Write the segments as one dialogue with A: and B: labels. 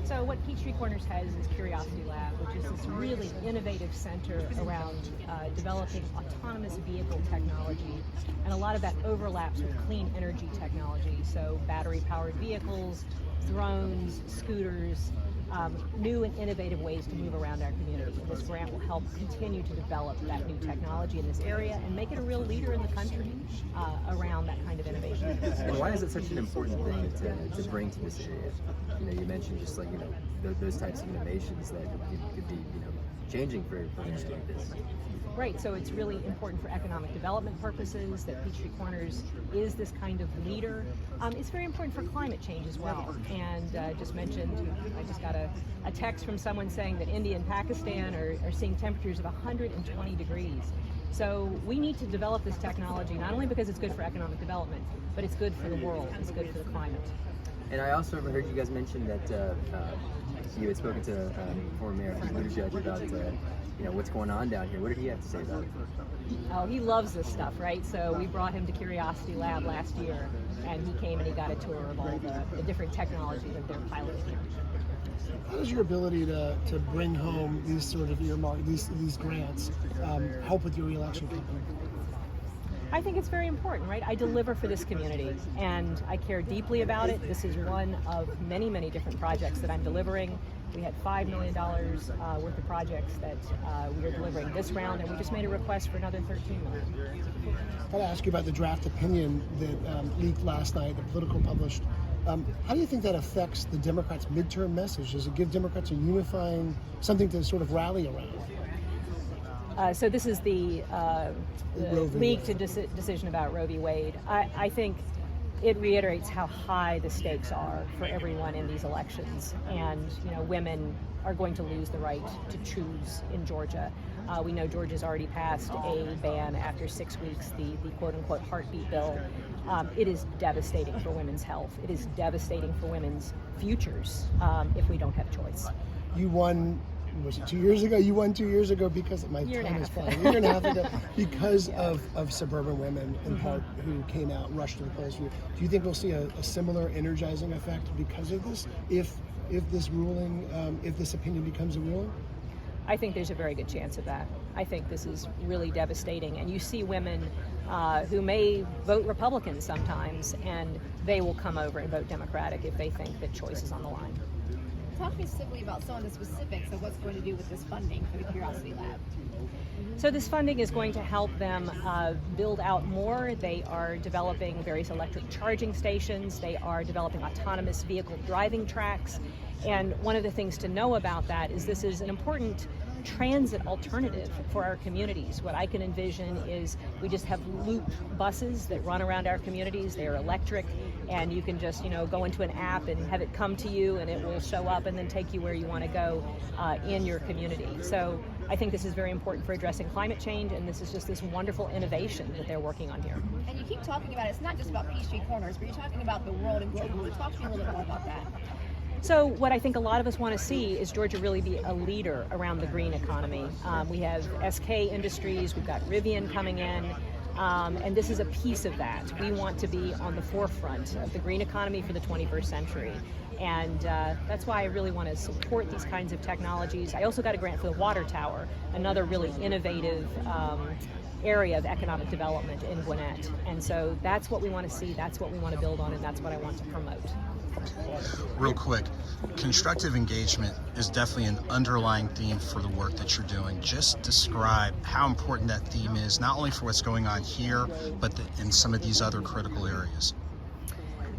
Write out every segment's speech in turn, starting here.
A: So what Peachtree Corners has is Curiosity Lab, which is this really innovative center around developing autonomous vehicle technology. And a lot of that overlaps with clean energy technology. So battery-powered vehicles, drones, scooters, new and innovative ways to move around our community. And this grant will help continue to develop that new technology in this area and make it a real leader in the country around that kind of innovation.
B: And why is it such an important thing to bring to this area? You know, you mentioned just like, you know, those types of innovations that could be, you know, changing for things like this.
A: Right, so it's really important for economic development purposes that Peachtree Corners is this kind of leader. It's very important for climate change as well. And just mentioned, I just got a text from someone saying that India and Pakistan are seeing temperatures of 120 degrees. So we need to develop this technology not only because it's good for economic development, but it's good for the world, it's good for the climate.
B: And I also heard you guys mention that you had spoken to former Mayor Bourdeax about you know, what's going on down here. What did he have to say about it?
A: Oh, he loves this stuff, right? So we brought him to Curiosity Lab last year, and he came and he got a tour of all the different technology that they're piloting here.
C: How does your ability to bring home these sort of earmarked, these grants help with your re-election campaign?
A: I think it's very important, right? I deliver for this community, and I care deeply about it. This is one of many, many different projects that I'm delivering. We had $5 million worth of projects that we are delivering this round, and we just made a request for another $13 million.
C: I got to ask you about the draft opinion that leaked last night, the Political published. How do you think that affects the Democrats' midterm message? Does it give Democrats a unifying, something to sort of rally around?
A: So this is the leaked decision about Roe v. Wade. I think it reiterates how high the stakes are for everyone in these elections, and you know, women are going to lose the right to choose in Georgia. We know Georgia's already passed a ban after 6 weeks, the quote-unquote heartbeat bill. It is devastating for women's health. It is devastating for women's futures if we don't have choice.
C: You won. Was it 2 years ago? You won 2 years ago because of my time is flying. Year and a half ago, because of suburban women in part who came out, rushed to the polls. Do you think we'll see a similar energizing effect because of this? If this ruling, if this opinion becomes a ruling?
A: I think there's a very good chance of that. I think this is really devastating, and you see women who may vote Republican sometimes, and they will come over and vote Democratic if they think that choice is on the line.
D: Talk to me specifically about some of the specifics of what's going to do with this funding for the Curiosity Lab.
A: So this funding is going to help them build out more. They are developing various electric charging stations. They are developing autonomous vehicle driving tracks. And one of the things to know about that is this is an important transit alternative for our communities. What I can envision is we just have loop buses that run around our communities. They are electric, and you can just, you know, go into an app and have it come to you, and it will show up and then take you where you want to go in your community. So I think this is very important for addressing climate change, and this is just this wonderful innovation that they're working on here.
D: And you keep talking about it's not just about Peachtree Corners, but you're talking about the world and globally. Talk to me a little bit more about that.
A: So what I think a lot of us want to see is Georgia really be a leader around the green economy. We have SK Industries, we've got Rivian coming in, and this is a piece of that. We want to be on the forefront of the green economy for the 21st century. And that's why I really want to support these kinds of technologies. I also got a grant for the water tower, another really innovative area of economic development in Gwinnett. And so that's what we want to see, that's what we want to build on, and that's what I want to promote.
E: Real quick, constructive engagement is definitely an underlying theme for the work that you're doing. Just describe how important that theme is, not only for what's going on here, but in some of these other critical areas.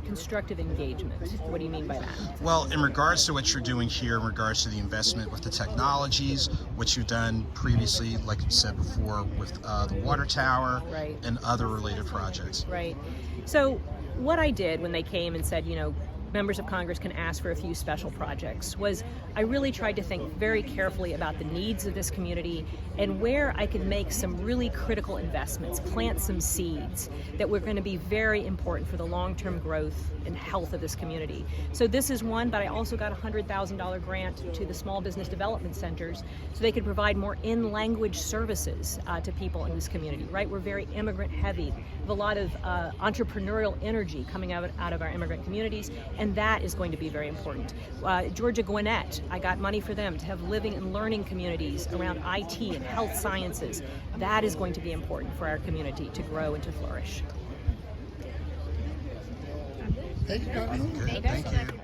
A: Constructive engagement, what do you mean by that?
E: Well, in regards to what you're doing here, in regards to the investment with the technologies, what you've done previously, like you said before, with the water tower,
A: right,
E: and other related projects.
A: Right. So what I did when they came and said, you know, members of Congress can ask for a few special projects was I really tried to think very carefully about the needs of this community and where I could make some really critical investments, plant some seeds that were going to be very important for the long-term growth and health of this community. So this is one, but I also got a $100,000 grant to the small business development centers so they could provide more in-language services to people in this community, right? We're very immigrant heavy. We have a lot of entrepreneurial energy coming out of our immigrant communities, and that is going to be very important. Georgia Gwinnett, I got money for them to have living and learning communities around IT and health sciences. That is going to be important for our community to grow and to flourish.
C: Thank you, Carolyn.
E: Good, thank you.